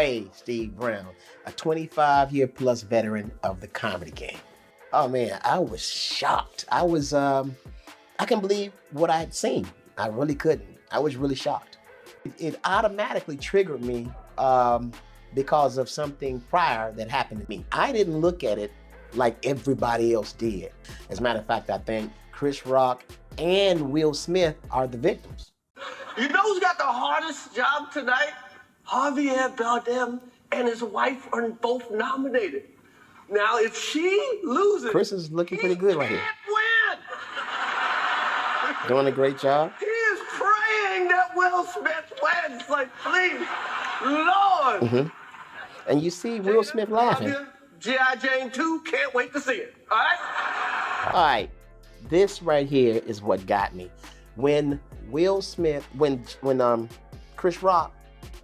Hey, Steve Brown, a 25-year plus veteran of the comedy game. Oh man, I was shocked. I couldn't believe what I had seen. I really couldn't. I was really shocked. It automatically triggered me because of something prior that happened to me. I didn't look at it like everybody else did. As a matter of fact, I think Chris Rock and Will Smith are the victims. You know who's got the hardest job tonight? Javier Bardem and his wife are both nominated. Now, if she loses, Chris is looking pretty good right here. Win. Doing a great job. He is praying that Will Smith wins. Like, please, Lord. Mm-hmm. And you see Will Smith laughing. G.I. Jane 2, can't wait to see it. All right? All right. This right here is what got me. When Will Smith, when Chris Rock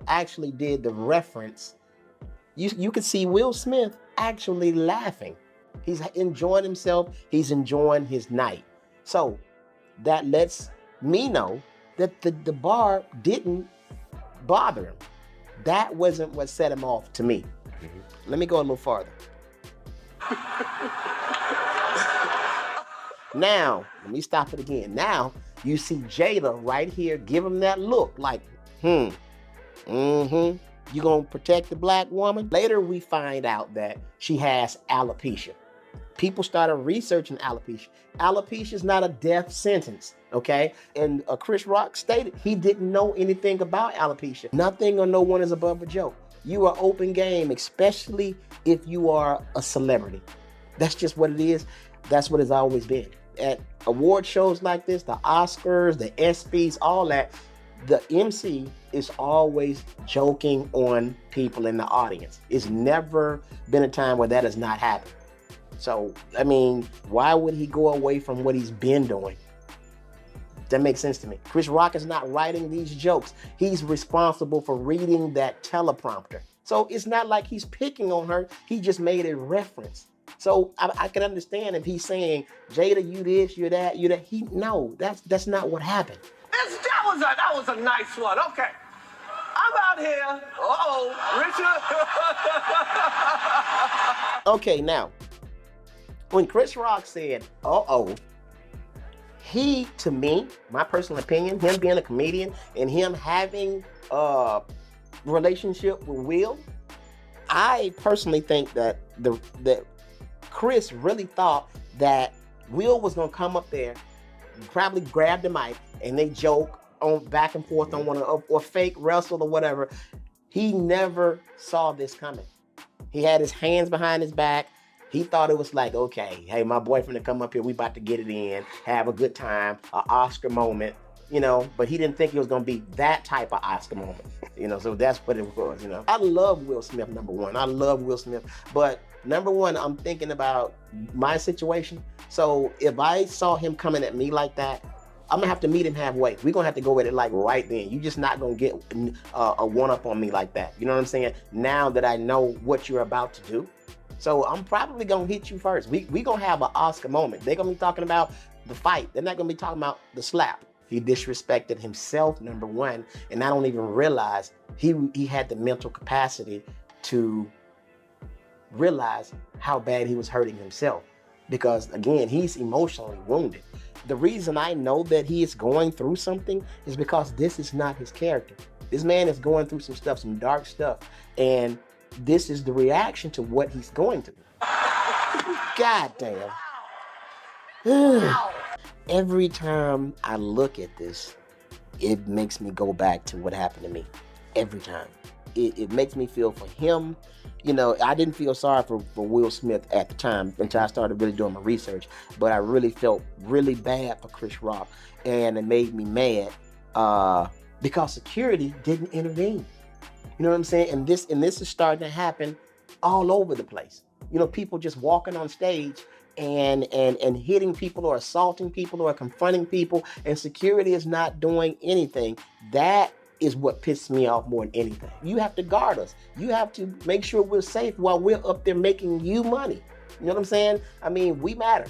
actually did the reference, you could see Will Smith actually laughing. He's enjoying himself. He's enjoying his night. So that lets me know that the bar didn't bother him. That wasn't what set him off to me. Mm-hmm. Let me go a little farther. Now, let me stop it again. Now, you see Jada right here give him that look like, you gonna protect the black woman? Later, we find out that she has alopecia. People started researching alopecia. Alopecia is not a death sentence, okay? And Chris Rock stated he didn't know anything about alopecia. Nothing or no one is above a joke. You are open game, especially if you are a celebrity. That's just what it is. That's what it's always been. At award shows like this, the Oscars, the ESPYs, all that, the MC is always joking on people in the audience. It's never been a time where that has not happened. So, I mean, why would he go away from what he's been doing? That makes sense to me. Chris Rock is not writing these jokes. He's responsible for reading that teleprompter. So it's not like he's picking on her. He just made a reference. So I can understand if he's saying, Jada, you this, you that, you that. No, that's not what happened. That was a nice one. Okay. I'm out here. Richard. Okay, now, when Chris Rock said, he, to me, my personal opinion, him being a comedian and him having a relationship with Will, I personally think that Chris really thought that Will was gonna come up there, probably grab the mic, and they joke on back and forth on one or fake wrestle or whatever. He never saw this coming. He had his hands behind his back. He thought it was like, okay, hey, my boyfriend to come up here, we about to get it in, have a good time, an Oscar moment, but he didn't think it was gonna be that type of Oscar moment, so that's what it was, I love Will Smith, number one. I love Will Smith, but number one, I'm thinking about my situation. So if I saw him coming at me like that, I'm gonna have to meet him halfway. We're gonna have to go at it like right then. You're just not gonna get a one-up on me like that. You know what I'm saying? Now that I know what you're about to do. So I'm probably gonna hit you first. We gonna have an Oscar moment. They're gonna be talking about the fight. They're not gonna be talking about the slap. He disrespected himself, number one, and I don't even realize he had the mental capacity to realize how bad he was hurting himself. Because again, he's emotionally wounded. The reason I know that he is going through something is because this is not his character. This man is going through some stuff, some dark stuff, and this is the reaction to what he's going through. God damn. Every time I look at this, it makes me go back to what happened to me. Every time. It makes me feel for him. I didn't feel sorry for Will Smith at the time until I started really doing my research, but I really felt really bad for Chris Rock, and it made me mad because security didn't intervene. You know what I'm saying? And this is starting to happen all over the place. People just walking on stage and hitting people or assaulting people or confronting people, and security is not doing anything. That is what pisses me off more than anything. You have to guard us. You have to make sure we're safe while we're up there making you money. You know what I'm saying? I mean, we matter.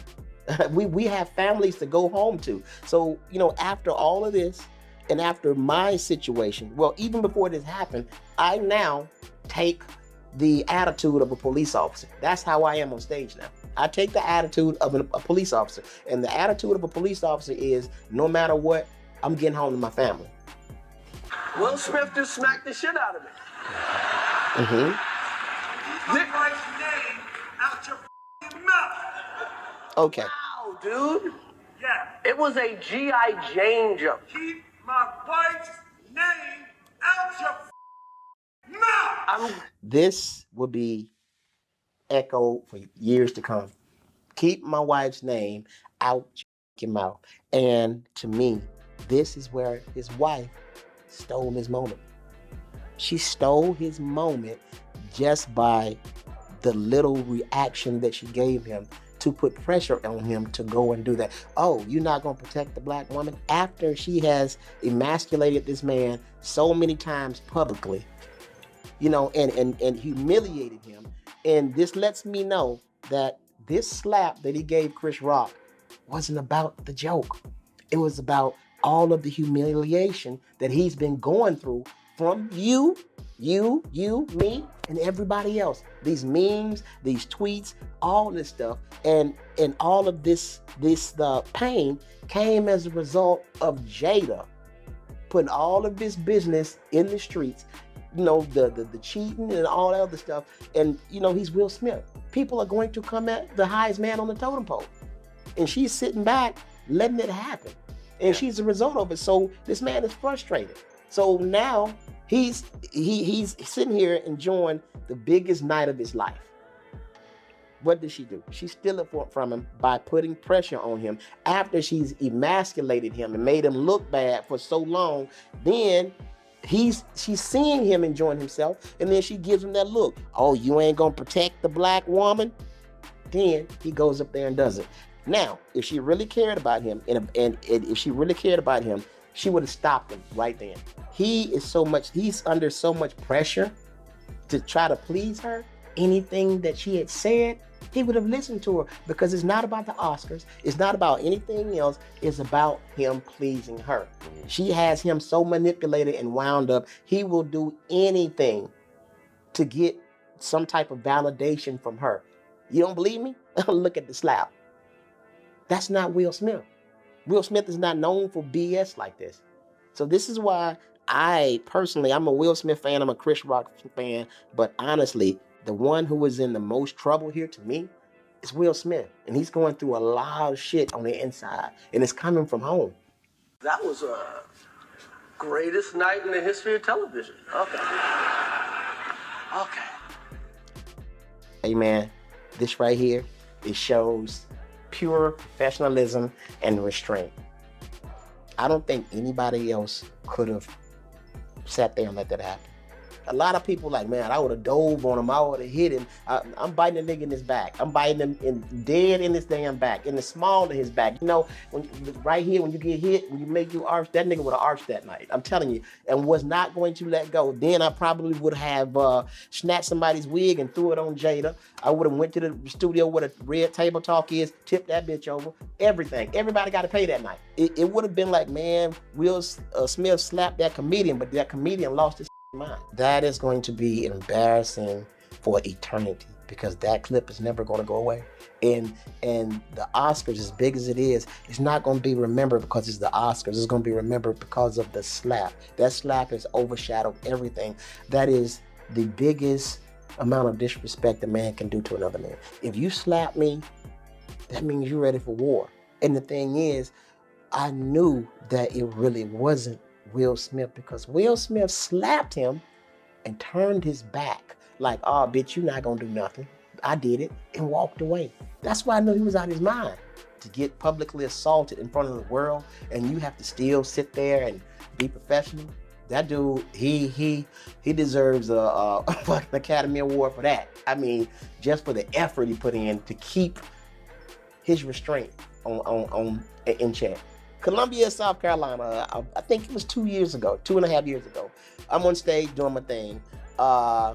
we have families to go home to. So, after all of this, and after my situation, well, even before this happened, I now take the attitude of a police officer. That's how I am on stage now. I take the attitude of a police officer. And the attitude of a police officer is, no matter what, I'm getting home to my family. Will Smith just smacked the shit out of me. Keep my wife's name out your f***ing mouth. Okay. Wow, dude. Yeah. It was a G.I. Jane jump. Keep my wife's name out your f***ing mouth. This will be echoed for years to come. Keep my wife's name out your mouth. And to me, this is where his wife stole his moment. She stole his moment just by the little reaction that she gave him to put pressure on him to go and do that. Oh, you're not going to protect the black woman? After she has emasculated this man so many times publicly, you know, and humiliated him. And this lets me know that this slap that he gave Chris Rock wasn't about the joke. It was about all of the humiliation that he's been going through from you, me, and everybody else. These memes, these tweets, all this stuff, and all of this pain came as a result of Jada putting all of this business in the streets. You know, the cheating and all that other stuff. And, you know, he's Will Smith. People are going to come at the highest man on the totem pole. And she's sitting back, letting it happen. And she's the result of it. So this man is frustrated. So now he's sitting here enjoying the biggest night of his life. What did she do? She stole it from him by putting pressure on him after she's emasculated him and made him look bad for so long. Then she's seeing him enjoying himself, and then she gives him that look. Oh, you ain't gonna protect the black woman? Then he goes up there and does it. Now, if she really cared about him, and if she really cared about him, she would have stopped him right then. He's under so much pressure to try to please her. Anything that she had said, he would have listened to her, because it's not about the Oscars. It's not about anything else. It's about him pleasing her. She has him so manipulated and wound up, he will do anything to get some type of validation from her. You don't believe me? Look at the slap. That's not Will Smith. Will Smith is not known for BS like this. So this is why I'm a Will Smith fan, I'm a Chris Rock fan, but honestly, the one who is in the most trouble here to me is Will Smith. And he's going through a lot of shit on the inside, and it's coming from home. That was a greatest night in the history of television. Okay. Hey man, this right here, it shows pure professionalism and restraint. I don't think anybody else could have sat there and let that happen. A lot of people like, man, I would have dove on him. I would have hit him. I'm biting the nigga in his back. I'm biting him dead in his damn back, in the small of his back. You know, right here, when you get hit, when you make you arch, that nigga would have arched that night. I'm telling you, and was not going to let go. Then I probably would have snatched somebody's wig and threw it on Jada. I would have went to the studio where the red table talk is, tipped that bitch over. Everything. Everybody got to pay that night. It would have been like, man, Will Smith slapped that comedian, but that comedian lost his mind. That is going to be embarrassing for eternity, because that clip is never going to go away. And the Oscars, as big as it is, it's not going to be remembered because it's the Oscars. It's going to be remembered because of the slap. That slap has overshadowed everything. That is the biggest amount of disrespect a man can do to another man. If you slap me, that means you're ready for war. And the thing is, I knew that it really wasn't Will Smith, because Will Smith slapped him and turned his back like, oh, bitch, you're not gonna do nothing. I did it, and walked away. That's why I knew he was out of his mind. To get publicly assaulted in front of the world, and you have to still sit there and be professional. That dude, he deserves a fucking Academy Award for that. I mean, just for the effort he put in to keep his restraint in check. Columbia, South Carolina, I think it was 2.5 years ago. I'm on stage doing my thing. A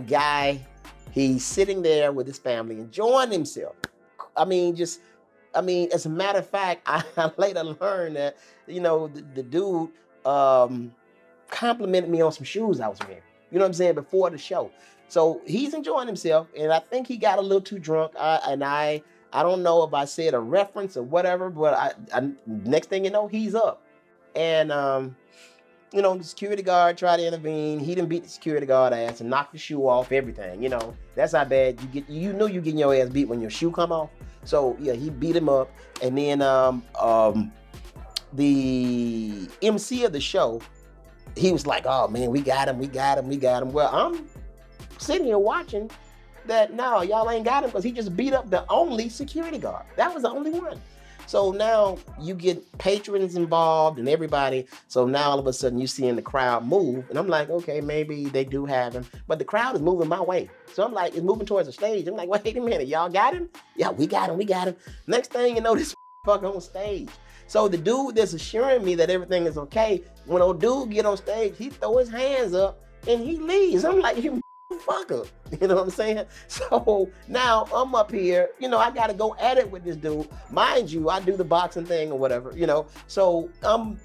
guy, he's sitting there with his family, enjoying himself. As a matter of fact, I later learned that, you know, the dude complimented me on some shoes I was wearing. You know what I'm saying? Before the show. So he's enjoying himself, and I think he got a little too drunk. I don't know if I said a reference or whatever, but next thing you know, he's up. And the security guard tried to intervene. He didn't beat the security guard ass and knocked the shoe off, everything. That's how bad you get. You know you getting your ass beat when your shoe come off. So yeah, he beat him up. And then the MC of the show, he was like, "Oh man, we got him. Well, I'm sitting here watching that. No, y'all ain't got him because he just beat up the only security guard. That was the only one. So now you get patrons involved and everybody. So now all of a sudden you seeing the crowd move. And I'm like, okay, maybe they do have him. But the crowd is moving my way. So I'm like, it's moving towards the stage. I'm like, wait a minute, y'all got him? Yeah, we got him. Next thing you know, this fucker on stage. So the dude that's assuring me that everything is okay, when old dude get on stage, he throw his hands up and he leaves. I'm like, you fucker. You know what I'm saying? So now I'm up here, I gotta go at it with this dude. Mind you, I do the boxing thing or whatever, So I'm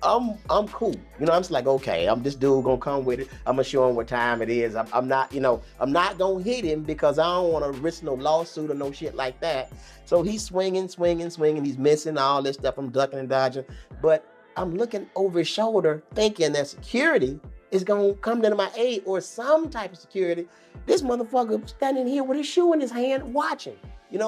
cool. I'm just like, okay, I'm this dude gonna come with it. I'm gonna show him what time it is. I'm not gonna hit him because I don't want to risk no lawsuit or no shit like that. So he's swinging. He's missing all this stuff. I'm ducking and dodging, but I'm looking over his shoulder thinking that security is going to come to my aid or some type of security. This motherfucker standing here with his shoe in his hand watching,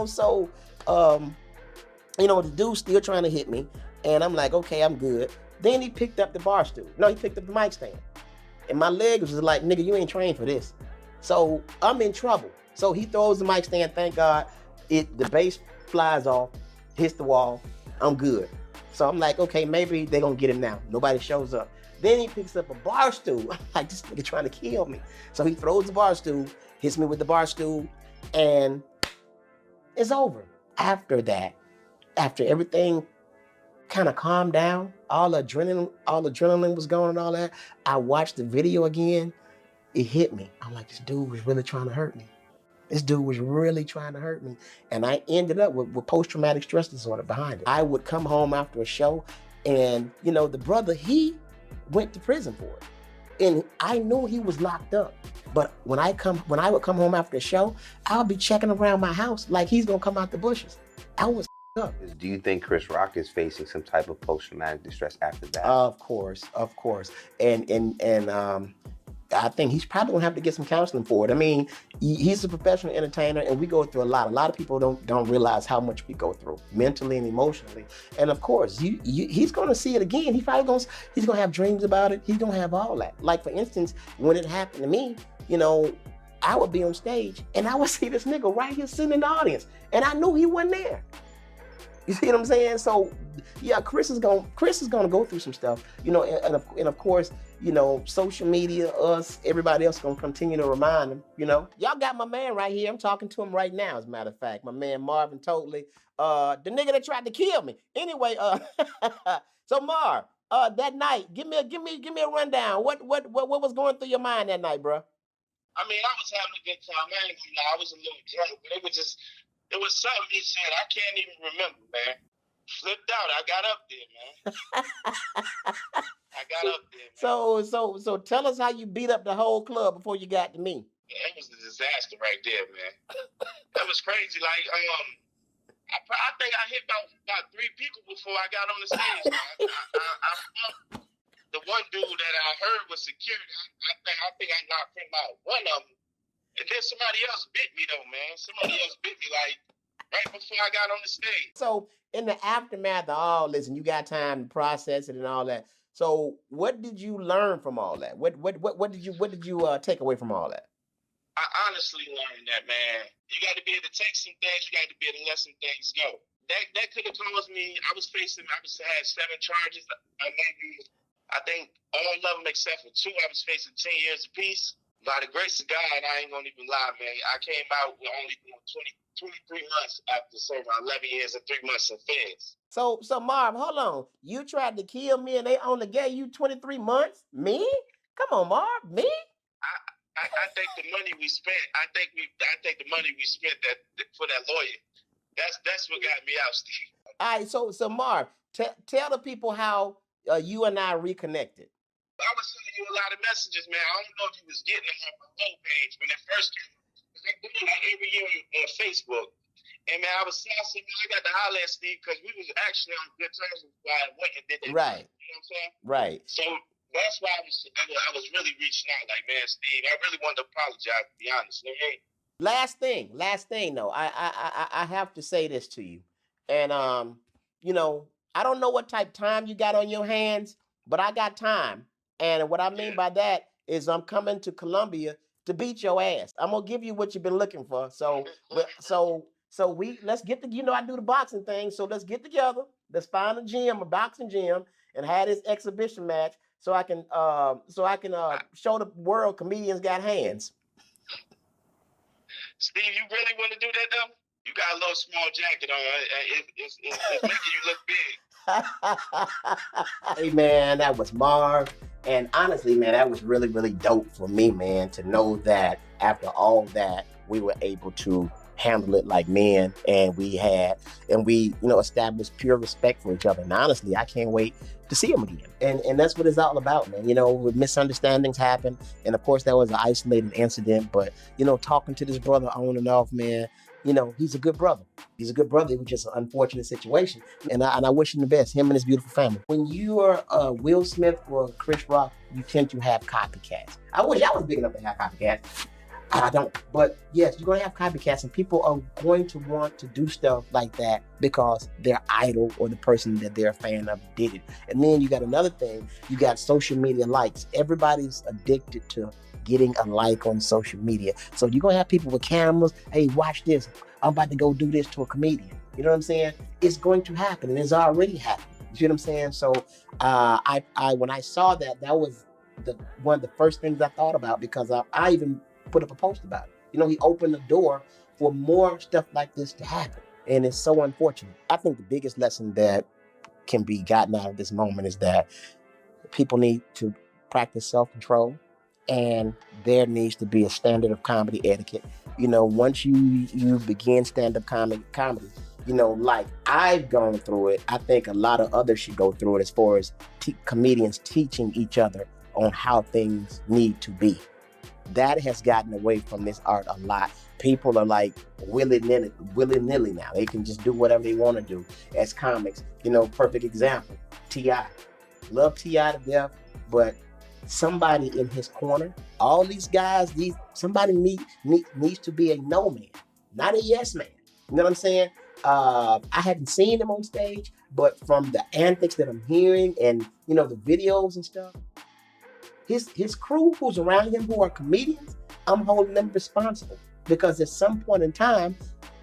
so, the dude's still trying to hit me and I'm like, okay, I'm good. Then he picked up the bar stool. No, he picked up the mic stand and my leg was just like, nigga, you ain't trained for this. So I'm in trouble. So he throws the mic stand. Thank God the base flies off, hits the wall. I'm good. So I'm like, okay, maybe they're going to get him now. Nobody shows up. Then he picks up a bar stool. I'm like, this nigga trying to kill me. So he throws the bar stool, hits me with the bar stool, and it's over. After that, after everything kind of calmed down, all the adrenaline was going and all that, I watched the video again. It hit me. I'm like, this dude was really trying to hurt me. And I ended up with post-traumatic stress disorder behind it. I would come home after a show and, the brother, he went to prison for it. And I knew he was locked up. But when I would come home after a show, I would be checking around my house like he's gonna come out the bushes. I was up. Do you think Chris Rock is facing some type of post-traumatic distress after that? Of course. And I think he's probably gonna have to get some counseling for it. I mean, he's a professional entertainer, and we go through a lot. A lot of people don't realize how much we go through mentally and emotionally. And of course, he's gonna see it again. He's gonna have dreams about it. He's gonna have all that. Like for instance, when it happened to me, I would be on stage and I would see this nigga right here sitting in the audience, and I knew he wasn't there. You see what I'm saying? So yeah, Chris is gonna go through some stuff, and of course, social media, us, everybody else gonna continue to remind him, Y'all got my man right here. I'm talking to him right now, as a matter of fact. My man Marvin Totally, the nigga that tried to kill me. Anyway, so Marv, that night, give me a rundown. What was going through your mind that night, bro? I mean, I was having a good time. I ain't gonna lie, I was a little drunk, but it was something he said. I can't even remember, man. Flipped out. I got up there, man. So tell us how you beat up the whole club before you got to me. Yeah, it was a disaster right there, man. That was crazy. Like, I think I hit about 3 people before I got on the stage. I the one dude that I heard was security. I think I knocked him out. One of them. And then somebody else bit me though, man. Somebody else bit me like right before I got on the stage. So in the aftermath of all this, and you got time to process it and all that. So what did you learn from all that? What did you take away from all that? I honestly learned that, man, you got to be able to take some things. You got to be able to let some things go. That could have caused me. I had 7 charges. I think all of them except for 2, I was facing 10 years apiece. By the grace of God, I ain't gonna even lie, man. I came out with only 23 months after serving 11 years and 3 months in feds. So Marv, hold on. You tried to kill me and they only gave you 23 months? Me? Come on, Marv, me? I think the money we spent. I think the money we spent for that lawyer. That's what got me out, Steve. All right, so Marv, tell the people how you and I reconnected. I was sending you a lot of messages, man. I don't know if you was getting them off my whole page when it first came out. Because they do it like every year on Facebook. And man, I was saying, man, I got to holler at Steve because we was actually on good terms before I went and did that. Right. You know what I'm saying? Right. So that's why I was really reaching out. Like, man, Steve, I really wanted to apologize, to be honest. You know what I mean? Last thing though. I have to say this to you. And you know, I don't know what type of time you got on your hands, but I got time. And what I mean by that is I'm coming to Columbia to beat your ass. I'm gonna give you what you've been looking for. So we let's get the I do the boxing thing. So let's get together. Let's find a gym, a boxing gym, and have this exhibition match so I can show the world comedians got hands. Steve, you really want to do that though? You got a little small jacket on. It's making you look big. Hey man, that was Marv. And honestly, man, that was really, really dope for me, man, to know that after all that, we were able to handle it like men, and we established pure respect for each other. And honestly, I can't wait to see him again. And that's what it's all about, man. Misunderstandings happen. And of course, that was an isolated incident. But, talking to this brother on and off, man, he's a good brother. He's a good brother. It was just an unfortunate situation. And I wish him the best, him and his beautiful family. When you are Will Smith or Chris Rock, you tend to have copycats. I wish I was big enough to have copycats. I don't. But yes, you're going to have copycats, and people are going to want to do stuff like that because their idol or the person that they're a fan of did it. And then you got another thing. You got social media likes. Everybody's addicted to getting a like on social media. So you're going to have people with cameras. Hey, watch this. I'm about to go do this to a comedian. You know what I'm saying? It's going to happen, and it's already happened. You see what I'm saying? So I when I saw that was one of the first things I thought about, because I even put up a post about it. He opened the door for more stuff like this to happen. And it's so unfortunate. I think the biggest lesson that can be gotten out of this moment is that people need to practice self-control, and there needs to be a standard of comedy etiquette. Once you begin stand-up comedy, like I've gone through it, I think a lot of others should go through it, as far as comedians teaching each other on how things need to be. That has gotten away from this art a lot. People are like willy-nilly now. They can just do whatever they want to do as comics. Perfect example, T.I. Love T.I. to death, but somebody in his corner, all these guys, somebody needs to be a no man, not a yes man. You know what I'm saying? I haven't seen him on stage, but from the antics that I'm hearing and, the videos and stuff, his crew who's around him who are comedians, I'm holding them responsible, because at some point in time,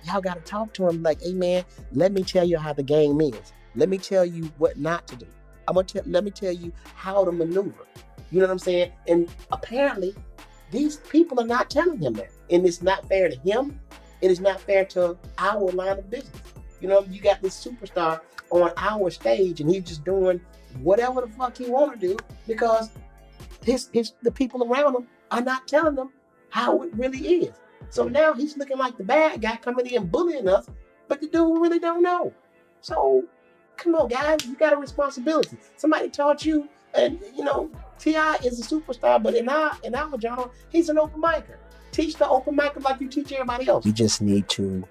y'all got to talk to him like, hey man, let me tell you how the game is. Let me tell you what not to do. Let me tell you how to maneuver. You know what I'm saying? And apparently, these people are not telling him that. And it's not fair to him. It is not fair to our line of business. You got this superstar on our stage, and he's just doing whatever the fuck he want to do, because the people around him are not telling him how it really is. So now he's looking like the bad guy coming in bullying us, but the dude really don't know. So come on, guys, you got a responsibility. Somebody taught you, and T.I. is a superstar, but in our genre, he's an open micer. Teach the open micer like you teach everybody else. You just need to,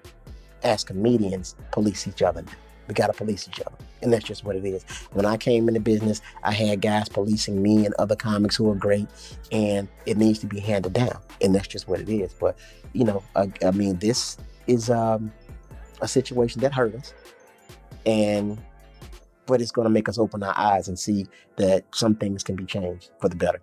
as comedians, police each other. We got to police each other. And that's just what it is. When I came into business, I had guys policing me and other comics who are great, and it needs to be handed down. And that's just what it is. But, this is a situation that hurt us. But it's going to make us open our eyes and see that some things can be changed for the better.